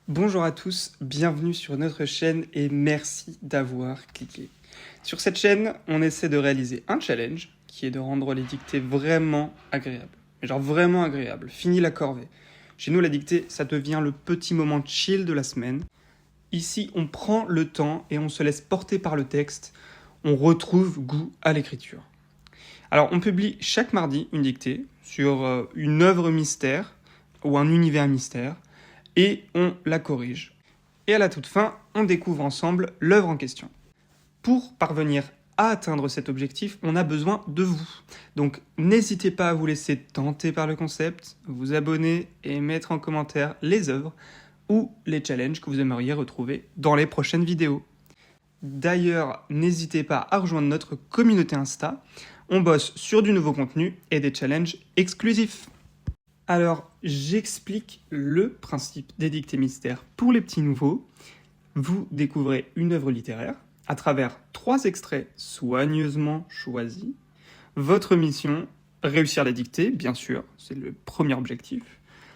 Bonjour à tous, bienvenue sur notre chaîne et merci d'avoir cliqué. Sur cette chaîne, on essaie de réaliser un challenge qui est de rendre les dictées vraiment agréables. Genre vraiment agréables, fini la corvée. Chez nous, la dictée, ça devient le petit moment chill de la semaine. Ici, on prend le temps et on se laisse porter par le texte. On retrouve goût à l'écriture. Alors, on publie chaque mardi une dictée sur une œuvre mystère ou un univers mystère et on la corrige. Et à la toute fin, on découvre ensemble l'œuvre en question. Pour parvenir à atteindre cet objectif, on a besoin de vous. Donc n'hésitez pas à vous laisser tenter par le concept, vous abonner et mettre en commentaire les œuvres ou les challenges que vous aimeriez retrouver dans les prochaines vidéos. D'ailleurs, n'hésitez pas à rejoindre notre communauté Insta. On bosse sur du nouveau contenu et des challenges exclusifs. Alors, j'explique le principe des dictées mystères pour les petits nouveaux. Vous découvrez une œuvre littéraire à travers 3 extraits soigneusement choisis. Votre mission, réussir la dictée, bien sûr, c'est le premier objectif,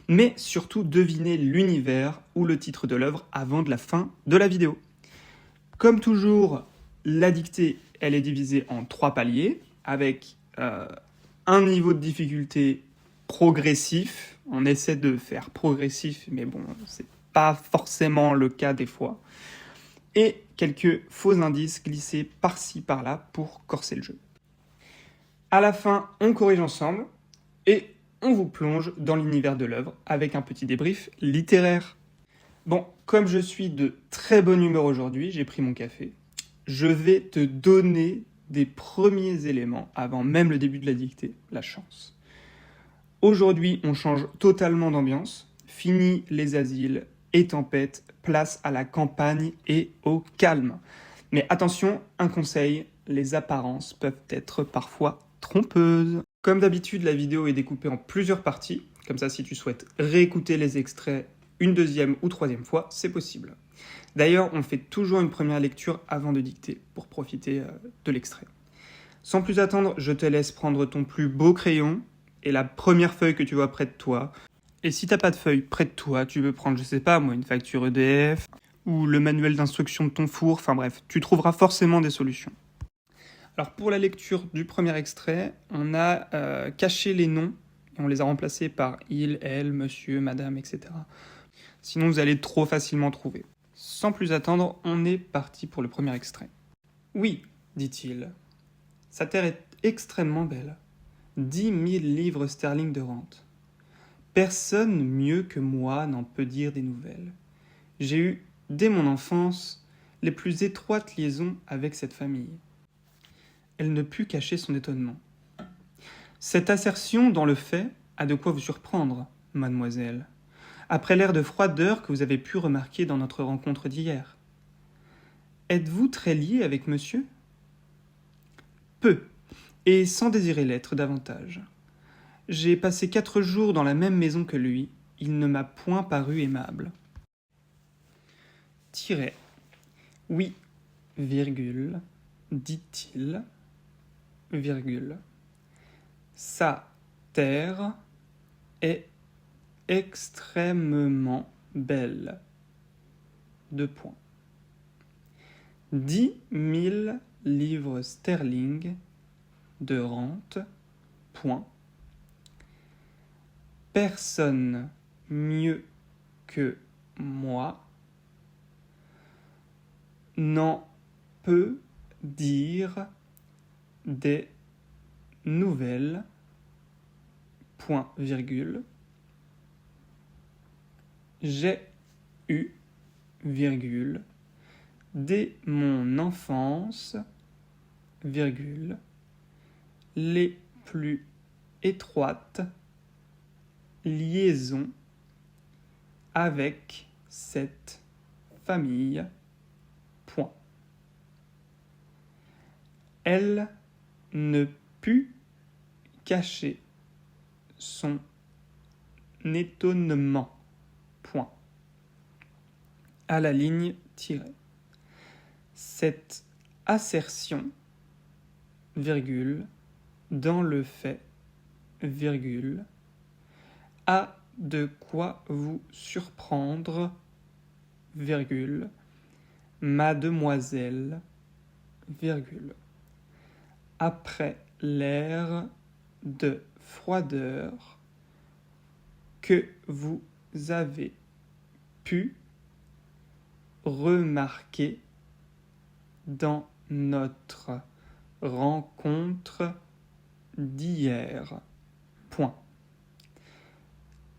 mais surtout deviner l'univers ou le titre de l'œuvre avant de la fin de la vidéo. Comme toujours, la dictée, elle est divisée en 3 paliers, avec un niveau de difficulté progressif. On essaie de faire progressif, mais bon, c'est pas forcément le cas des fois. Et quelques faux indices glissés par-ci par-là pour corser le jeu. À la fin, on corrige ensemble et on vous plonge dans l'univers de l'œuvre avec un petit débrief littéraire. Bon, comme je suis de très bonne humeur aujourd'hui, j'ai pris mon café. Je vais te donner des premiers éléments avant même le début de la dictée, la chance. Aujourd'hui, on change totalement d'ambiance. Fini les asiles et tempêtes, place à la campagne et au calme. Mais attention, un conseil, les apparences peuvent être parfois trompeuses. Comme d'habitude, la vidéo est découpée en plusieurs parties. Comme ça, si tu souhaites réécouter les extraits une deuxième ou troisième fois, c'est possible. D'ailleurs, on fait toujours une première lecture avant de dicter pour profiter de l'extrait. Sans plus attendre, je te laisse prendre ton plus beau crayon et la première feuille que tu vois près de toi. Et si t'as pas de feuille près de toi, tu veux prendre, je sais pas moi, une facture EDF ou le manuel d'instruction de ton four, enfin bref, tu trouveras forcément des solutions. Alors pour la lecture du premier extrait, on a caché les noms et on les a remplacés par il, elle, monsieur, madame, etc. Sinon vous allez trop facilement trouver. Sans plus attendre, on est parti pour le premier extrait. Oui, dit-il, sa terre est extrêmement belle. 10 000 livres sterling de rente. Personne mieux que moi n'en peut dire des nouvelles. J'ai eu, dès mon enfance, les plus étroites liaisons avec cette famille. Elle ne put cacher son étonnement. Cette assertion, dans le fait, a de quoi vous surprendre, mademoiselle, après l'air de froideur que vous avez pu remarquer dans notre rencontre d'hier. Êtes-vous très lié avec monsieur ? Peu, et sans désirer l'être davantage. J'ai passé 4 jours dans la même maison que lui, il ne m'a point paru aimable. Tiret. Oui, virgule, dit-il, virgule. Sa terre est extrêmement belle. 2 points. 10 000 livres sterling de rente. Point. Personne mieux que moi n'en peut dire des nouvelles, point virgule. J'ai eu, virgule, dès mon enfance, virgule, les plus étroites liaisons avec cette famille, point. Elle ne put cacher son étonnement, point. À la ligne tirée. Cette assertion, virgule, dans le fait, virgule, a de quoi vous surprendre, virgule, mademoiselle, virgule. Après l'air de froideur que vous avez pu remarquer dans notre rencontre d'hier. Point.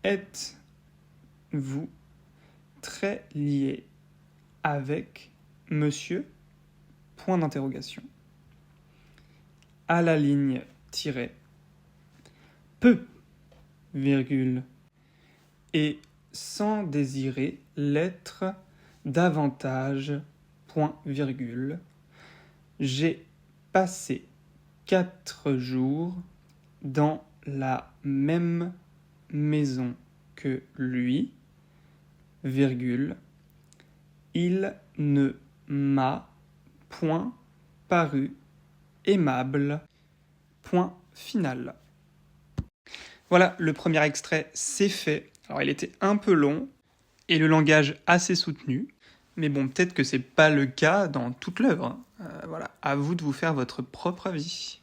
Êtes-vous très lié avec monsieur? Point d'interrogation. À la ligne tirée. Peu, virgule. Et sans désirer l'être davantage, point, virgule. J'ai passé 4 jours dans la même maison que lui, virgule. Il ne m'a point paru aimable, point final. Voilà, le premier extrait, c'est fait. Alors, il était un peu long et le langage assez soutenu. Mais bon, peut-être que c'est pas le cas dans toute l'œuvre. Voilà, à vous de vous faire votre propre avis.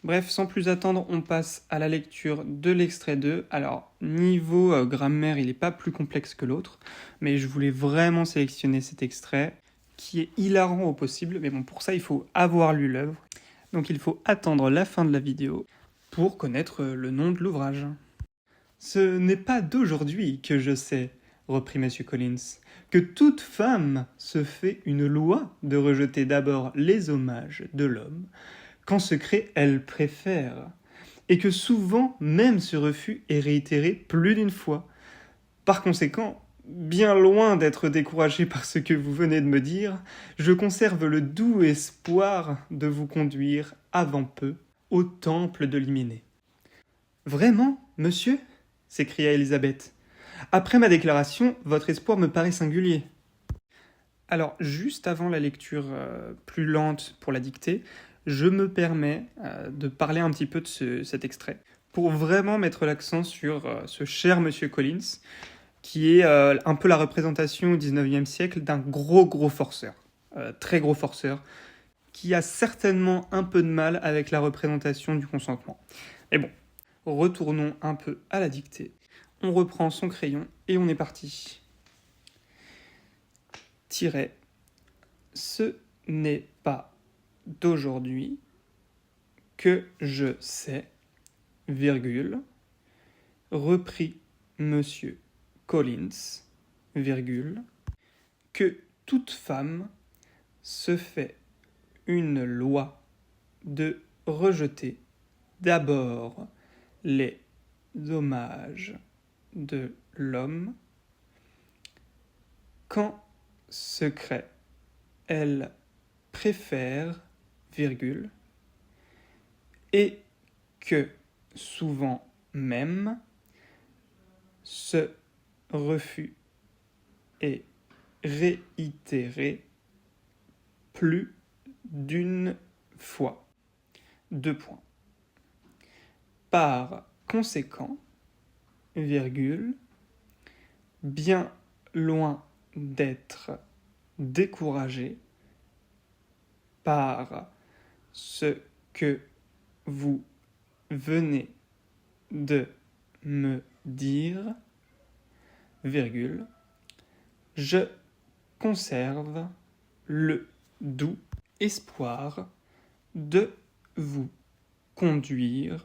Bref, sans plus attendre, on passe à la lecture de l'extrait 2. Alors, niveau grammaire, il n'est pas plus complexe que l'autre, mais je voulais vraiment sélectionner cet extrait, qui est hilarant au possible, mais bon, pour ça, il faut avoir lu l'œuvre. Donc il faut attendre la fin de la vidéo pour connaître le nom de l'ouvrage. « Ce n'est pas d'aujourd'hui que je sais, reprit M. Collins, que toute femme se fait une loi de rejeter d'abord les hommages de l'homme, qu'en secret elle préfère, et que souvent même ce refus est réitéré plus d'une fois. Par conséquent, bien loin d'être découragé par ce que vous venez de me dire, je conserve le doux espoir de vous conduire avant peu au temple de l'Hyménée. »« Vraiment, monsieur ?» s'écria Élisabeth. « Après ma déclaration, votre espoir me paraît singulier. » Alors, juste avant la lecture plus lente pour la dictée, je me permets de parler un petit peu de cet extrait, pour vraiment mettre l'accent sur ce cher monsieur Collins, qui est un peu la représentation au XIXe siècle d'un gros forceur, très gros forceur, qui a certainement un peu de mal avec la représentation du consentement. Mais bon, retournons un peu à la dictée. On reprend son crayon et on est parti. Tiret. Ce n'est pas d'aujourd'hui que je sais, virgule, reprit monsieur Collins, virgule, que toute femme se fait une loi de rejeter d'abord les hommages de l'homme, qu'en secret elle préfère, virgule, et que souvent même ce refus est réitéré plus d'une fois. 2 points. Par conséquent, virgule, bien loin d'être découragé par ce que vous venez de me dire, virgule, je conserve le doux espoir de vous conduire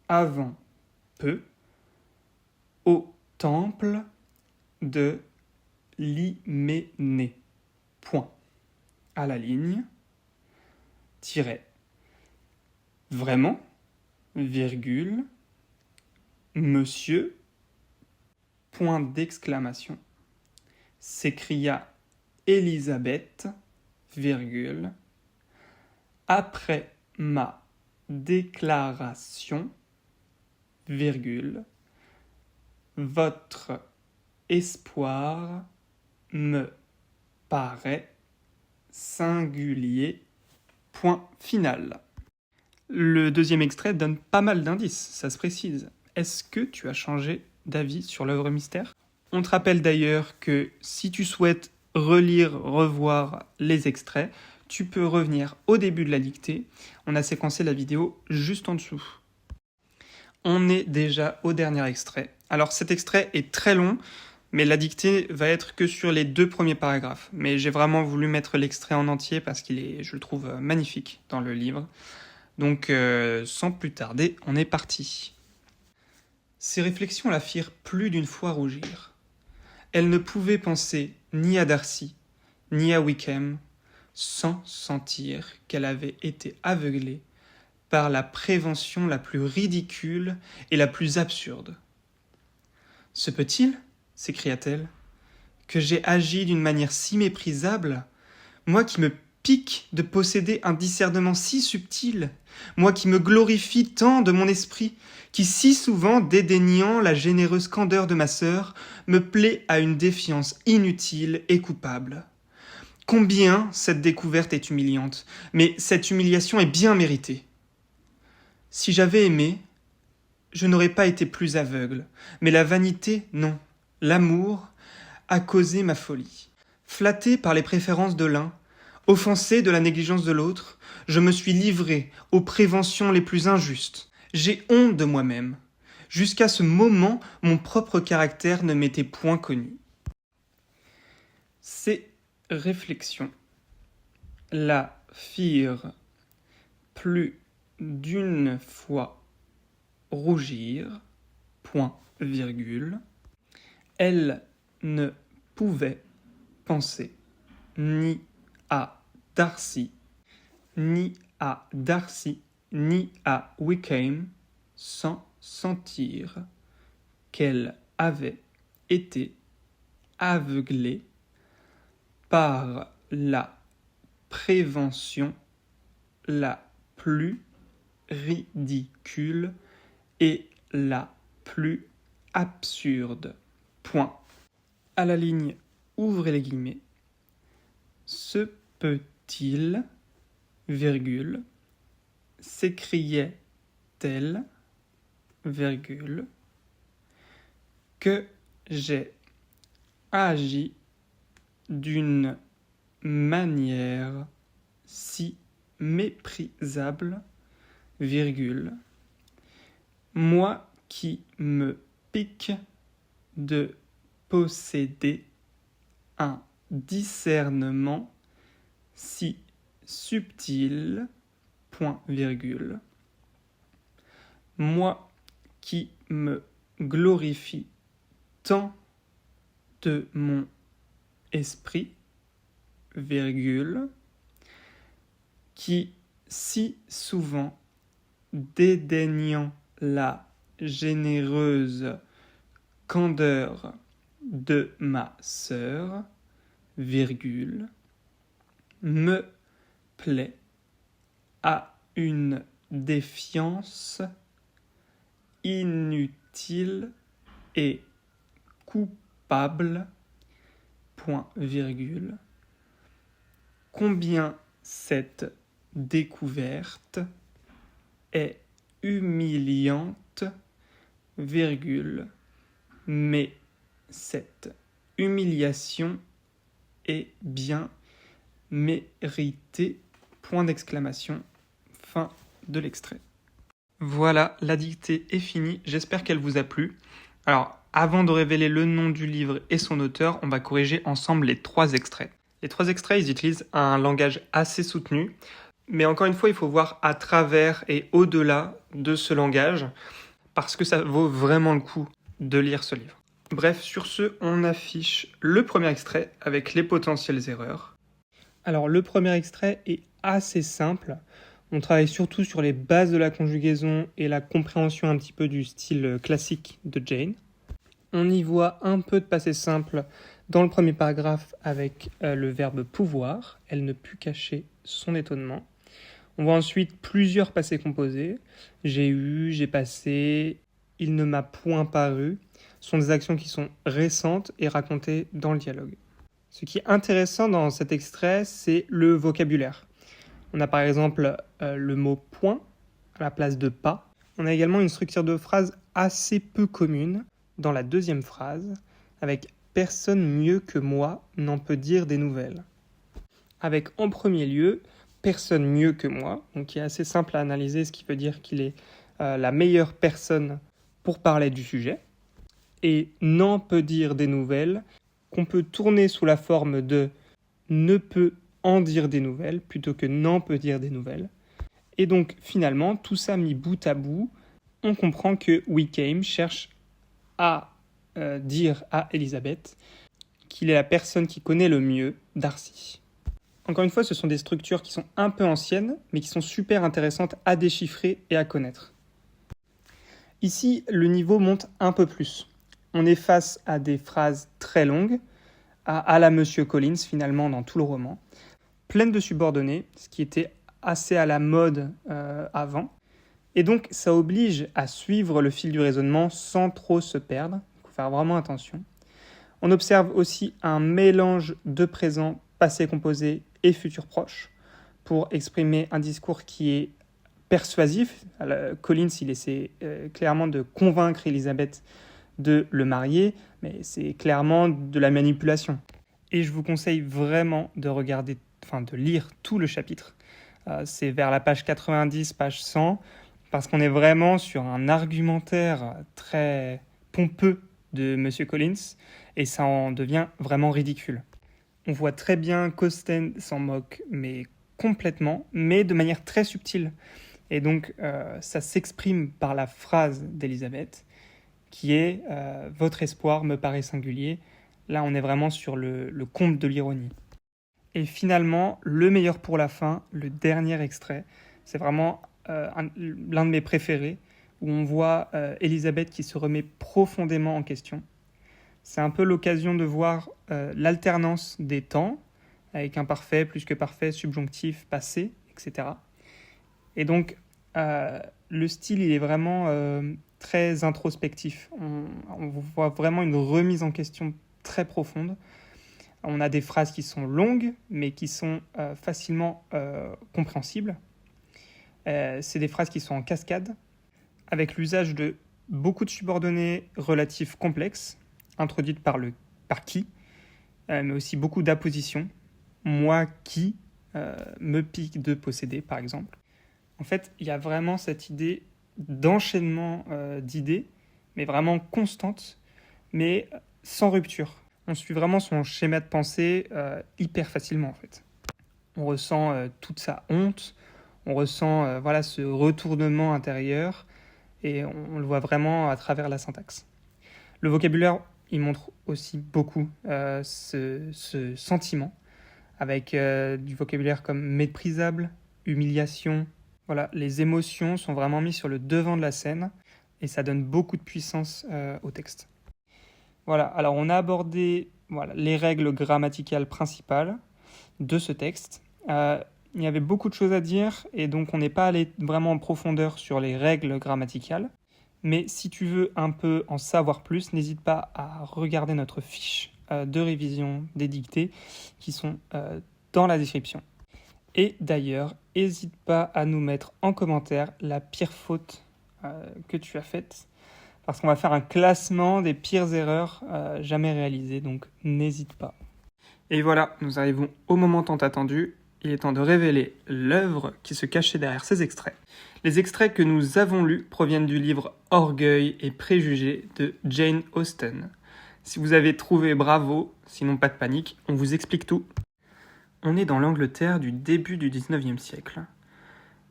avant peu au temple de l'Hyménée. Point. À la ligne, tiret. Vraiment, virgule, monsieur, point d'exclamation, s'écria Élisabeth, virgule, après ma déclaration, virgule, votre espoir me paraît singulier, point final. Le deuxième extrait donne pas mal d'indices, ça se précise. Est-ce que tu as changé d'avis sur l'œuvre mystère ? On te rappelle d'ailleurs que si tu souhaites relire, revoir les extraits, tu peux revenir au début de la dictée. On a séquencé la vidéo juste en dessous. On est déjà au dernier extrait. Alors cet extrait est très long, mais la dictée va être que sur les 2 premiers paragraphes. Mais j'ai vraiment voulu mettre l'extrait en entier parce qu'il est, je le trouve, magnifique dans le livre. Donc sans plus tarder, on est parti. Ces réflexions la firent plus d'une fois rougir. Elle ne pouvait penser ni à Darcy, ni à Wickham, sans sentir qu'elle avait été aveuglée par la prévention la plus ridicule et la plus absurde. « Se peut-il, s'écria-t-elle, que j'ai agi d'une manière si méprisable, moi qui me pique de posséder un discernement si subtil, moi qui me glorifie tant de mon esprit, qui si souvent, dédaignant la généreuse candeur de ma sœur, me plaît à une défiance inutile et coupable. Combien cette découverte est humiliante, mais cette humiliation est bien méritée. Si j'avais aimé, je n'aurais pas été plus aveugle, mais la vanité, non. L'amour a causé ma folie. Flatté par les préférences de l'un, offensé de la négligence de l'autre, je me suis livré aux préventions les plus injustes. J'ai honte de moi-même. Jusqu'à ce moment, mon propre caractère ne m'était point connu. Ces réflexions la firent plus d'une fois rougir, point, virgule. Elle ne pouvait penser ni à Darcy, ni à Wickham, sans sentir qu'elle avait été aveuglée par la prévention la plus ridicule et la plus absurde. Point. À la ligne, ouvrez les guillemets. Se peut-il, virgule, s'écriait-elle, virgule, que j'ai agi d'une manière si méprisable, virgule, moi qui me pique de posséder un discernement si subtil, point, virgule, moi qui me glorifie tant de mon esprit, virgule, qui si souvent, dédaignant la généreuse candeur de ma sœur, virgule, me plaît à une défiance inutile et coupable, point, virgule. Combien cette découverte est humiliante, virgule, mais cette humiliation est bien méritée, point d'exclamation, fin de l'extrait. Voilà, la dictée est finie, j'espère qu'elle vous a plu. Alors, avant de révéler le nom du livre et son auteur, on va corriger ensemble les 3 extraits. Les 3 extraits, ils utilisent un langage assez soutenu, mais encore une fois, il faut voir à travers et au-delà de ce langage, parce que ça vaut vraiment le coup de lire ce livre. Bref, sur ce, on affiche le premier extrait avec les potentielles erreurs. Alors, le premier extrait est assez simple. On travaille surtout sur les bases de la conjugaison et la compréhension un petit peu du style classique de Jane. On y voit un peu de passé simple dans le premier paragraphe avec le verbe pouvoir. Elle ne put cacher son étonnement. On voit ensuite plusieurs passés composés. J'ai eu, j'ai passé, il ne m'a point paru. Ce sont des actions qui sont récentes et racontées dans le dialogue. Ce qui est intéressant dans cet extrait, c'est le vocabulaire. On a par exemple le mot point à la place de pas. On a également une structure de phrase assez peu commune dans la deuxième phrase. avec « Personne mieux que moi n'en peut dire des nouvelles ». Avec en premier lieu « Personne mieux que moi », donc qui est assez simple à analyser, ce qui veut dire qu'il est la meilleure personne pour parler du sujet. Et « n'en peut dire des nouvelles », qu'on peut tourner sous la forme de « ne peut en dire des nouvelles » plutôt que « n'en peut dire des nouvelles ». Et donc finalement, tout ça mis bout à bout, on comprend que Wickham cherche à dire à Elizabeth qu'il est la personne qui connaît le mieux Darcy. Encore une fois, ce sont des structures qui sont un peu anciennes, mais qui sont super intéressantes à déchiffrer et à connaître. Ici, le niveau monte un peu plus. On est face à des phrases très longues, à la Monsieur Collins finalement dans tout le roman, pleines de subordonnés, ce qui était assez à la mode avant. Et donc, ça oblige à suivre le fil du raisonnement sans trop se perdre. Il faut faire vraiment attention. On observe aussi un mélange de présent, passé composé et futur proche pour exprimer un discours qui est persuasif. Collins, il essaie clairement de convaincre Elisabeth de le marier, mais c'est clairement de la manipulation. Et je vous conseille vraiment de lire tout le chapitre. C'est vers la page 90, page 100, parce qu'on est vraiment sur un argumentaire très pompeux de Monsieur Collins, et ça en devient vraiment ridicule. On voit très bien qu'Austen s'en moque, mais complètement, mais de manière très subtile. Et donc, ça s'exprime par la phrase d'Elisabeth, qui est « Votre espoir me paraît singulier ». Là, on est vraiment sur le comble de l'ironie. Et finalement, le meilleur pour la fin, le dernier extrait, c'est vraiment l'un de mes préférés, où on voit Elisabeth qui se remet profondément en question. C'est un peu l'occasion de voir l'alternance des temps, avec imparfait, plus que parfait, subjonctif, passé, etc. Et donc, le style, il est vraiment très introspectif. On voit vraiment une remise en question très profonde. On a des phrases qui sont longues, mais qui sont facilement compréhensibles. C'est des phrases qui sont en cascade, avec l'usage de beaucoup de subordonnés relatifs complexes, introduites par qui, mais aussi beaucoup d'appositions. Moi qui me pique de posséder, par exemple. En fait, il y a vraiment cette idée d'enchaînement d'idées, mais vraiment constante, mais sans rupture. On suit vraiment son schéma de pensée hyper facilement, en fait. On ressent toute sa honte, on ressent ce retournement intérieur, et on le voit vraiment à travers la syntaxe. Le vocabulaire, il montre aussi beaucoup ce sentiment, avec du vocabulaire comme méprisable, humiliation. Voilà, les émotions sont vraiment mises sur le devant de la scène, et ça donne beaucoup de puissance au texte. Voilà, alors on a abordé les règles grammaticales principales de ce texte. Il y avait beaucoup de choses à dire, et donc on n'est pas allé vraiment en profondeur sur les règles grammaticales. Mais si tu veux un peu en savoir plus, n'hésite pas à regarder notre fiche de révision des dictées qui sont dans la description. Et d'ailleurs, n'hésite pas à nous mettre en commentaire la pire faute que tu as faite, parce qu'on va faire un classement des pires erreurs jamais réalisées, donc n'hésite pas. Et voilà, nous arrivons au moment tant attendu. Il est temps de révéler l'œuvre qui se cachait derrière ces extraits. Les extraits que nous avons lus proviennent du livre Orgueil et préjugés de Jane Austen. Si vous avez trouvé, bravo, sinon pas de panique, on vous explique tout. On est dans l'Angleterre du début du 19e siècle.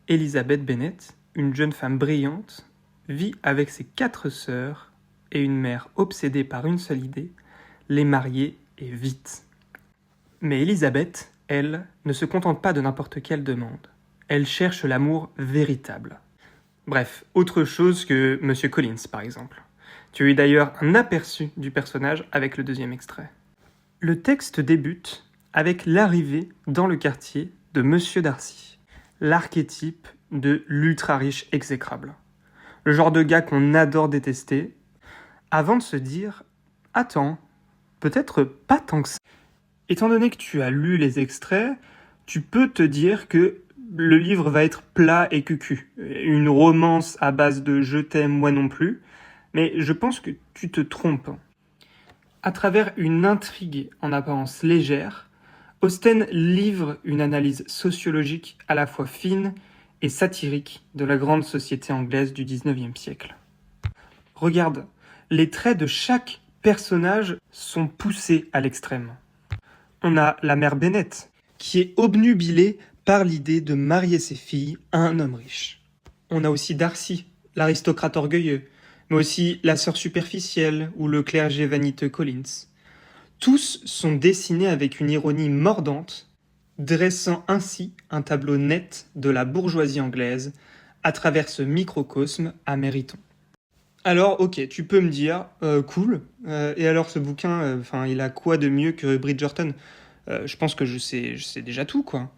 Elizabeth Bennet, une jeune femme brillante, vit avec ses 4 sœurs et une mère obsédée par une seule idée, les marier et vite. Mais Elizabeth, elle, ne se contente pas de n'importe quelle demande. Elle cherche l'amour véritable. Bref, autre chose que Monsieur Collins, par exemple. Tu as eu d'ailleurs un aperçu du personnage avec le deuxième extrait. Le texte débute avec l'arrivée dans le quartier de Monsieur Darcy, l'archétype de l'ultra-riche exécrable. Le genre de gars qu'on adore détester, avant de se dire « Attends, peut-être pas tant que ça ». Étant donné que tu as lu les extraits, tu peux te dire que le livre va être plat et cucu. Une romance à base de « je t'aime, moi non plus », mais je pense que tu te trompes. À travers une intrigue en apparence légère, Austen livre une analyse sociologique à la fois fine et satirique de la grande société anglaise du XIXe siècle. Regarde, les traits de chaque personnage sont poussés à l'extrême. On a la mère Bennet, qui est obnubilée par l'idée de marier ses filles à un homme riche. On a aussi Darcy, l'aristocrate orgueilleux, mais aussi la sœur superficielle ou le clergé vaniteux Collins. Tous sont dessinés avec une ironie mordante, dressant ainsi un tableau net de la bourgeoisie anglaise à travers ce microcosme américain. Alors, ok, tu peux me dire, cool, et alors ce bouquin, il a quoi de mieux que Bridgerton? Je pense que je sais déjà tout, quoi.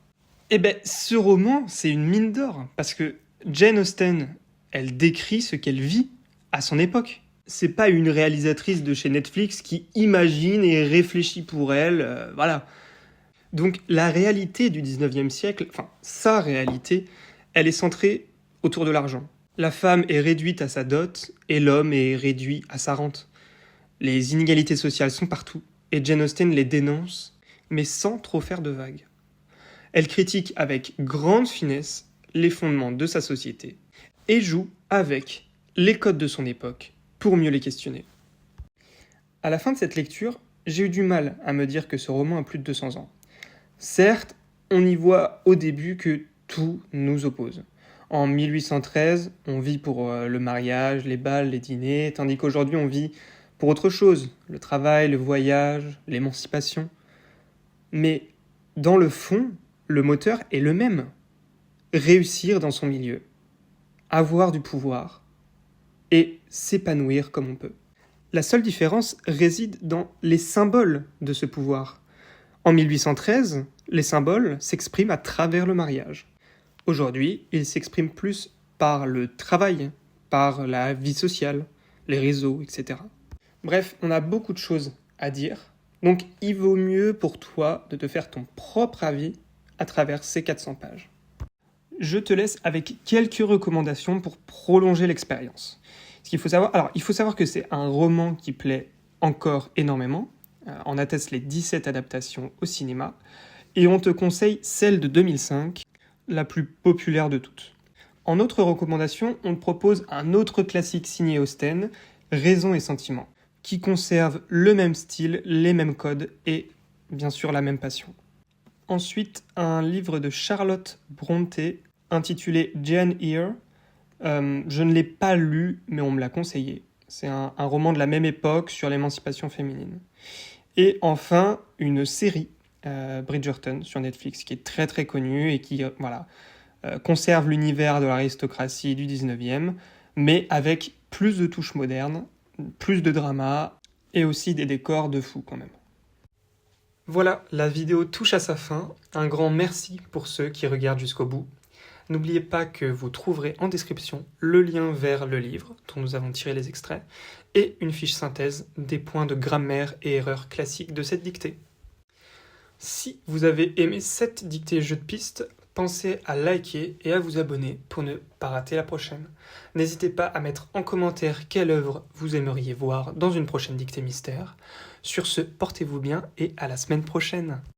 Eh ben, ce roman, c'est une mine d'or, parce que Jane Austen, elle décrit ce qu'elle vit à son époque. C'est pas une réalisatrice de chez Netflix qui imagine et réfléchit pour elle, voilà. Donc la réalité du 19e siècle, sa réalité, elle est centrée autour de l'argent. La femme est réduite à sa dot et l'homme est réduit à sa rente. Les inégalités sociales sont partout et Jane Austen les dénonce, mais sans trop faire de vagues. Elle critique avec grande finesse les fondements de sa société et joue avec les codes de son époque pour mieux les questionner. À la fin de cette lecture, j'ai eu du mal à me dire que ce roman a plus de 200 ans. Certes, on y voit au début que tout nous oppose. En 1813, on vit pour le mariage, les bals, les dîners, tandis qu'aujourd'hui on vit pour autre chose, le travail, le voyage, l'émancipation. Mais dans le fond, le moteur est le même. Réussir dans son milieu, avoir du pouvoir et s'épanouir comme on peut. La seule différence réside dans les symboles de ce pouvoir. En 1813, les symboles s'expriment à travers le mariage. Aujourd'hui, ils s'expriment plus par le travail, par la vie sociale, les réseaux, etc. Bref, on a beaucoup de choses à dire, donc il vaut mieux pour toi de te faire ton propre avis à travers ces 400 pages. Je te laisse avec quelques recommandations pour prolonger l'expérience. Ce qu'il faut savoir, il faut savoir que c'est un roman qui plaît encore énormément. On atteste les 17 adaptations au cinéma. Et on te conseille celle de 2005, la plus populaire de toutes. En autre recommandation, on te propose un autre classique signé Austen, Raison et Sentiment, qui conserve le même style, les mêmes codes et bien sûr la même passion. Ensuite, un livre de Charlotte Brontë intitulé Jane Eyre. Je ne l'ai pas lu, mais on me l'a conseillé. C'est un roman de la même époque sur l'émancipation féminine. Et enfin, une série, Bridgerton, sur Netflix, qui est très très connue et qui conserve l'univers de l'aristocratie du 19e, mais avec plus de touches modernes, plus de drama et aussi des décors de fou quand même. Voilà, la vidéo touche à sa fin. Un grand merci pour ceux qui regardent jusqu'au bout. N'oubliez pas que vous trouverez en description le lien vers le livre dont nous avons tiré les extraits et une fiche synthèse des points de grammaire et erreurs classiques de cette dictée. Si vous avez aimé cette dictée jeu de piste, pensez à liker et à vous abonner pour ne pas rater la prochaine. N'hésitez pas à mettre en commentaire quelle œuvre vous aimeriez voir dans une prochaine dictée mystère. Sur ce, portez-vous bien et à la semaine prochaine.